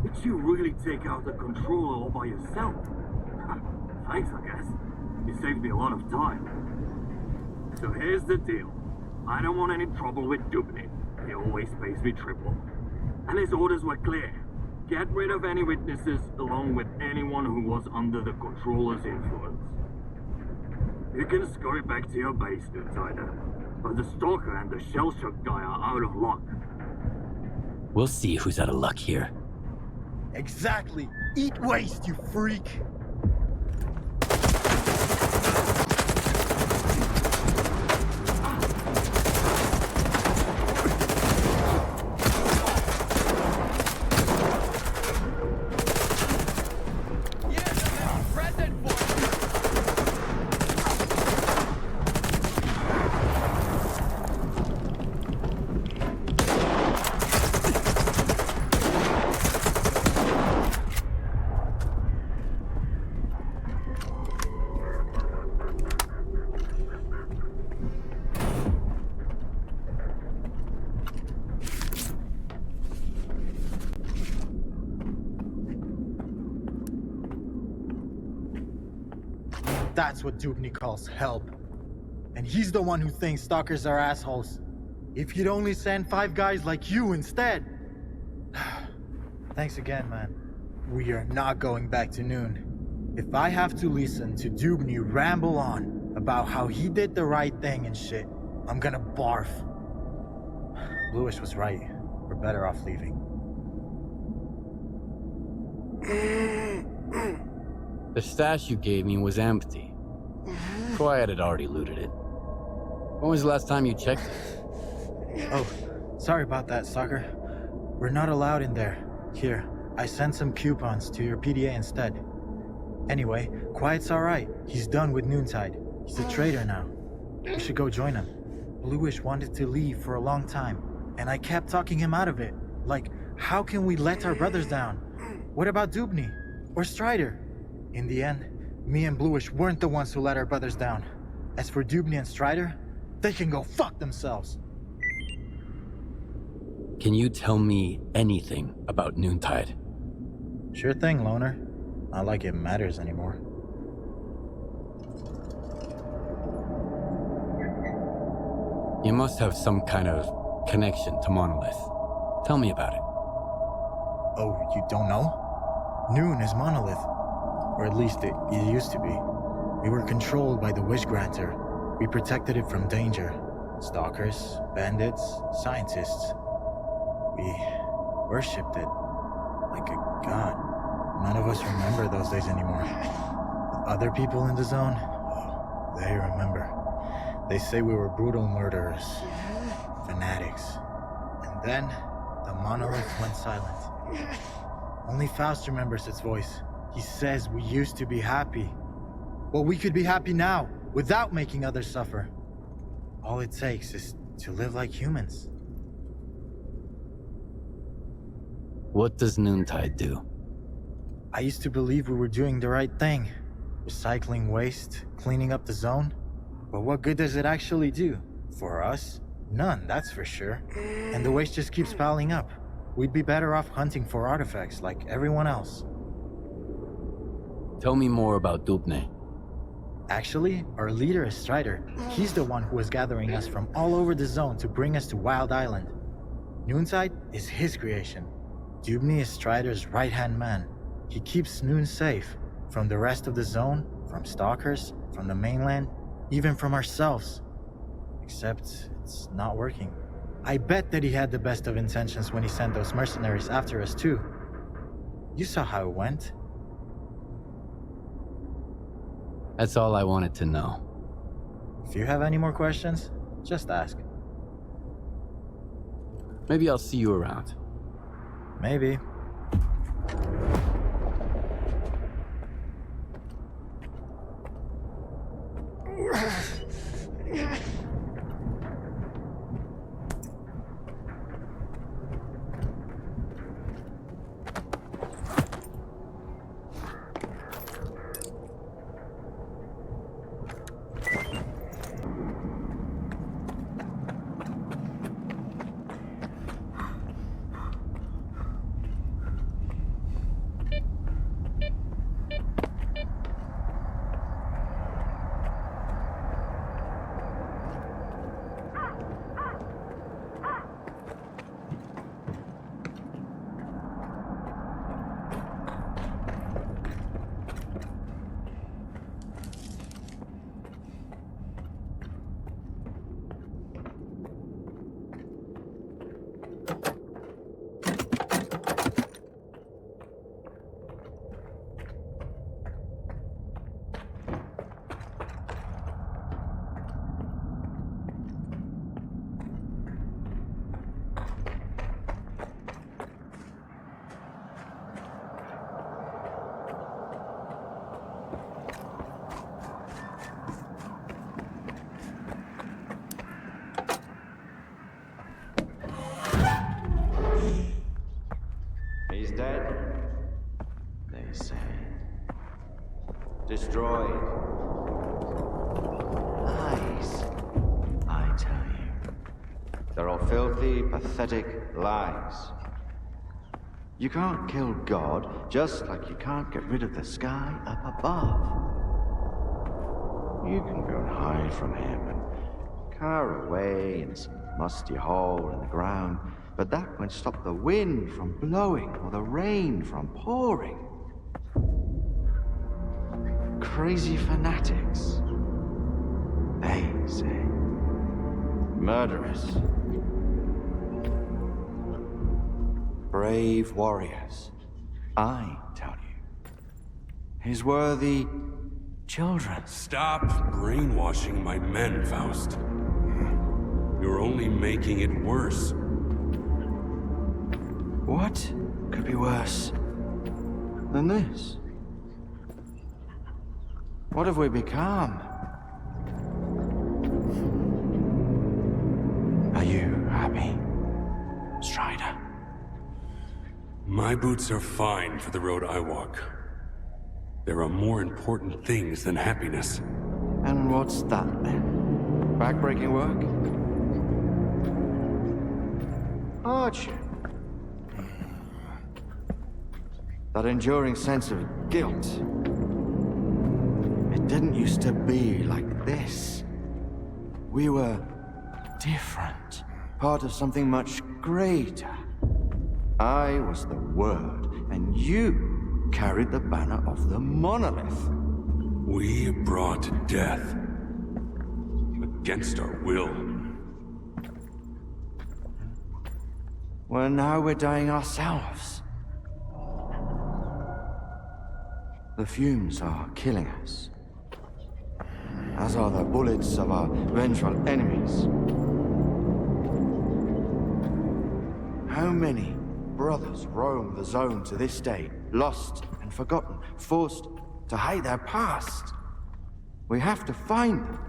Did you really take out the controller all by yourself? Thanks, I guess. You saved me a lot of time. So here's the deal. I don't want any trouble with Dubny. He always pays me triple. And his orders were clear. Get rid of any witnesses, along with anyone who was under the controller's influence. You can scurry back to your base, Noontider. But the Stalker and the shell-shock guy are out of luck. We'll see who's out of luck here. Exactly. Eat waste, you freak. That's what Dubny calls help. And he's the one who thinks stalkers are assholes. If he'd only send 5 guys like you instead. Thanks again, man. We are not going back to Noon. If I have to listen to Dubny ramble on about how he did the right thing and shit, I'm gonna barf. Bluish was right. We're better off leaving. The stash you gave me was empty. Quiet had already looted it. When was the last time you checked it? Oh, sorry about that, Stalker. We're not allowed in there. Here, I sent some coupons to your PDA instead. Anyway, Quiet's alright. He's done with Noontide. He's a traitor now. We should go join him. Bluish wanted to leave for a long time, and I kept talking him out of it. Like, how can we let our brothers down? What about Dubny? Or Strider? In the end, me and Bluish weren't the ones who let our brothers down. As for Dubny and Strider, they can go fuck themselves. Can you tell me anything about Noontide? Sure thing, Loner. Not like it matters anymore. You must have some kind of connection to Monolith. Tell me about it. Oh, you don't know? Noon is Monolith. Or at least it used to be. We were controlled by the Wish Granter. We protected it from danger. Stalkers, bandits, scientists. We worshipped it like a god. None of us remember those days anymore. Other people in the zone, oh, they remember. They say we were brutal murderers, fanatics. And then, the monolith went silent. Only Faust remembers its voice. He says we used to be happy. Well, we could be happy now, without making others suffer. All it takes is to live like humans. What does Noontide do? I used to believe we were doing the right thing. Recycling waste, cleaning up the zone. But what good does it actually do? For us? None, that's for sure. And the waste just keeps piling up. We'd be better off hunting for artifacts like everyone else. Tell me more about Dubny. Actually, our leader is Strider. He's the one who was gathering us from all over the zone to bring us to Wild Island. Noontide is his creation. Dubny is Strider's right-hand man. He keeps Noon safe from the rest of the zone, from stalkers, from the mainland, even from ourselves. Except it's not working. I bet that he had the best of intentions when he sent those mercenaries after us too. You saw how it went. That's all I wanted to know. If you have any more questions, just ask. Maybe I'll see you around. Maybe. He's dead, they say. Destroyed. Lies, I tell you. They're all filthy, pathetic lies. You can't kill God, just like you can't get rid of the sky up above. You can go and hide from him and cower away in some musty hole in the ground, but that won't stop the wind from blowing or the rain from pouring. Crazy fanatics, they say. Murderers. Brave warriors, I tell you. His worthy children. Stop brainwashing my men, Faust. You're only making it worse. What could be worse than this? What have we become? Are you happy, Strider? My boots are fine for the road I walk. There are more important things than happiness. And what's that then? Backbreaking work? Hardship? That enduring sense of guilt. It didn't used to be like this. We were different, part of something much greater. I was the Word, and you carried the banner of the monolith. We brought death. Against our will. Well, now we're dying ourselves. The fumes are killing us, as are the bullets of our vengeful enemies. How many brothers roam the zone to this day, lost and forgotten, forced to hide their past? We have to find them.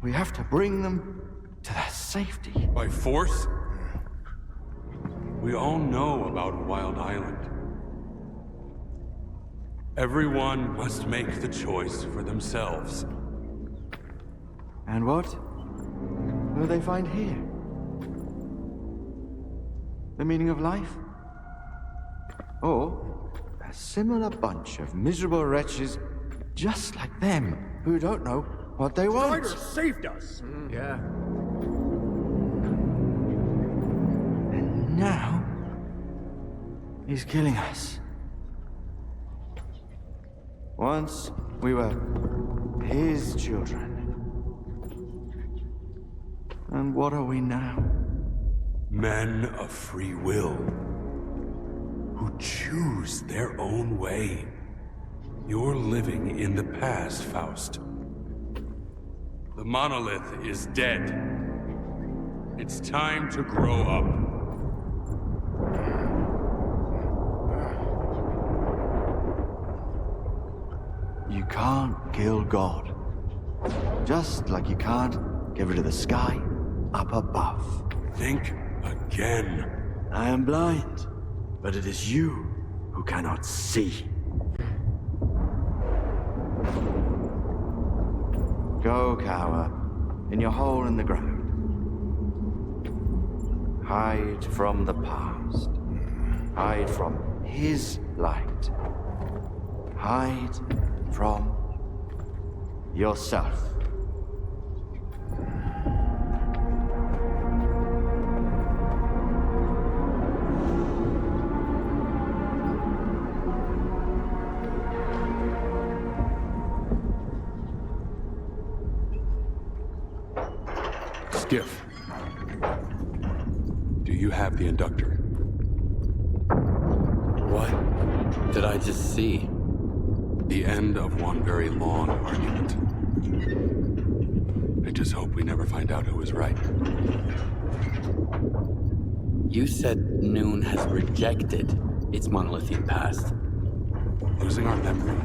We have to bring them to their safety. By force? We all know about Wild Island. Everyone must make the choice for themselves. And what will they find here? The meaning of life? Or a similar bunch of miserable wretches just like them who don't know what they want? Strider saved us! Yeah. And now he's killing us. Once we were his children. And what are we now? Men of free will. Who choose their own way. You're living in the past, Faust. The monolith is dead. It's time to grow up. You can't kill God. Just like you can't get rid of the sky up above. Think again. I am blind, but it is you who cannot see. Go cower in your hole in the ground. Hide from the past. Hide from his light. Hide from yourself. Skif, do you have the inductor? What did I just see? The end of one very long argument. I just hope we never find out who was right. You said Noon has rejected its monolithic past. Losing our memory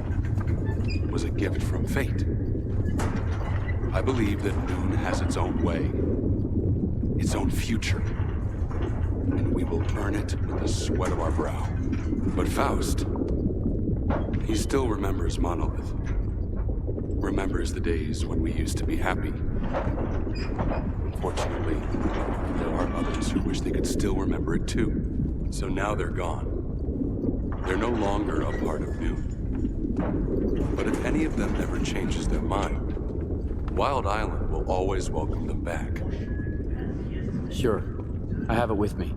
was a gift from fate. I believe that Noon has its own way, its own future, and we will earn it with the sweat of our brow. But Faust, he still remembers Monolith. Remembers the days when we used to be happy. Unfortunately, there are others who wish they could still remember it too. So now they're gone. They're no longer a part of Noon. But if any of them ever changes their mind, Wild Island will always welcome them back. Sure. I have it with me.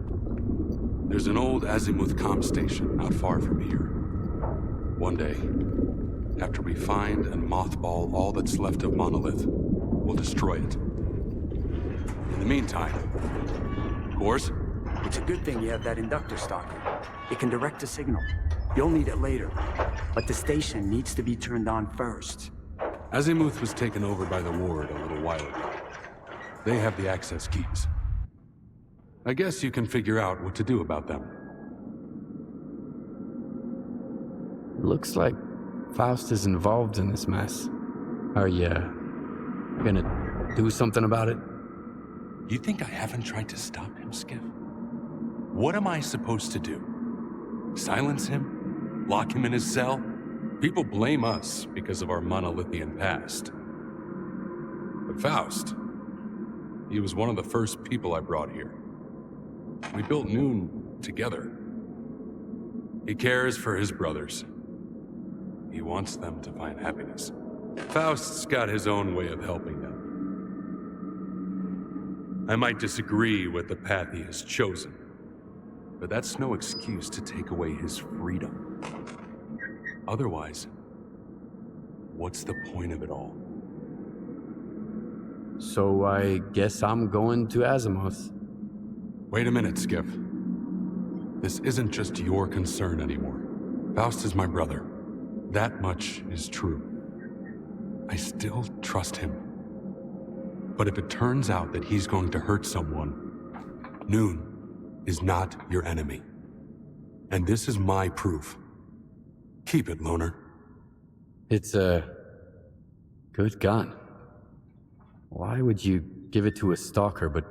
There's an old azimuth comm station not far from here. One day, after we find and mothball all that's left of Monolith, we'll destroy it. In the meantime, of course, it's a good thing you have that inductor, Stalker. It can direct a signal. You'll need it later. But the station needs to be turned on first. Azimuth was taken over by the Ward a little while ago. They have the access keys. I guess you can figure out what to do about them. Looks like Faust is involved in this mess. Are you gonna do something about it? You think I haven't tried to stop him, Skif? What am I supposed to do? Silence him? Lock him in his cell? People blame us because of our monolithian past. But Faust, he was one of the first people I brought here. We built Noon together. He cares for his brothers. He wants them to find happiness. Faust's got his own way of helping them. I might disagree with the path he has chosen, but that's no excuse to take away his freedom. Otherwise, what's the point of it all? So I guess I'm going to Azimuth. Wait a minute, Skif. This isn't just your concern anymore. Faust is my brother. That much is true. I still trust him. But if it turns out that he's going to hurt someone, Noon is not your enemy. And this is my proof. Keep it, Loner. It's a good gun. Why would you give it to a stalker but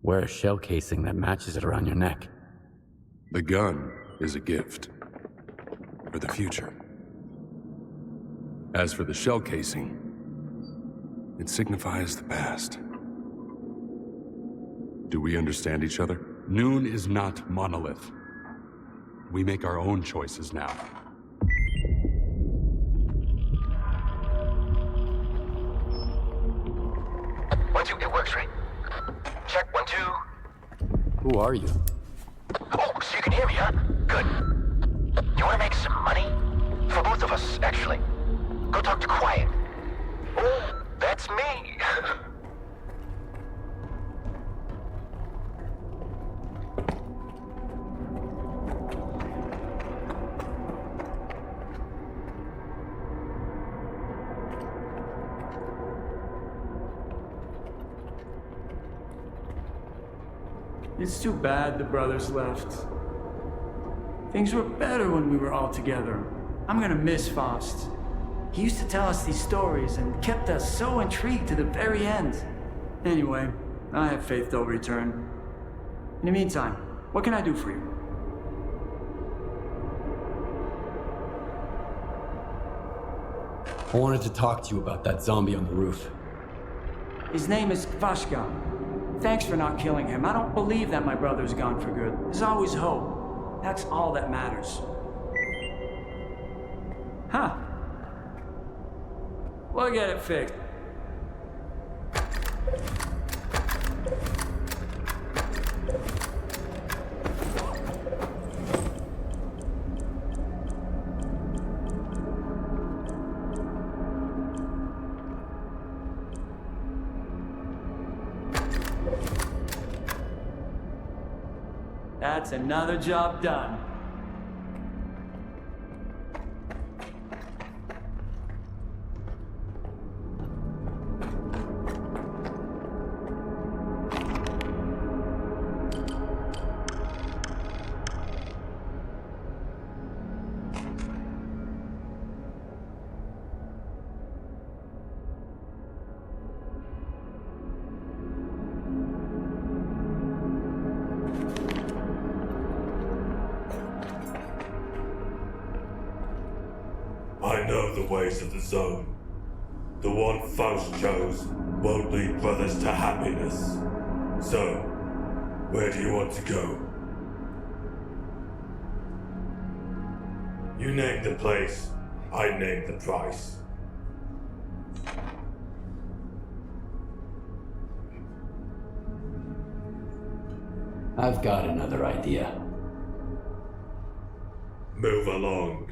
wear a shell casing that matches it around your neck? The gun is a gift for the future. As for the shell casing, it signifies the past. Do we understand each other? Noon is not Monolith. We make our own choices now. 1, 2, it works, right? Check, 1, 2. Who are you? Oh, so you can hear me, huh? Good. You want to make some money? For both of us, actually. Go talk to Quiet. Oh, that's me. It's too bad the brothers left. Things were better when we were all together. I'm gonna miss Faust. He used to tell us these stories and kept us so intrigued to the very end. Anyway, I have faith they'll return. In the meantime, what can I do for you? I wanted to talk to you about that zombie on the roof. His name is Kvashka. Thanks for not killing him. I don't believe that my brother's gone for good. There's always hope. That's all that matters. Huh. We'll get it fixed. That's another job done. I know the ways of the zone. The one Faust chose won't lead brothers to happiness. So, where do you want to go? You name the place, I name the price. I've got another idea. Move along.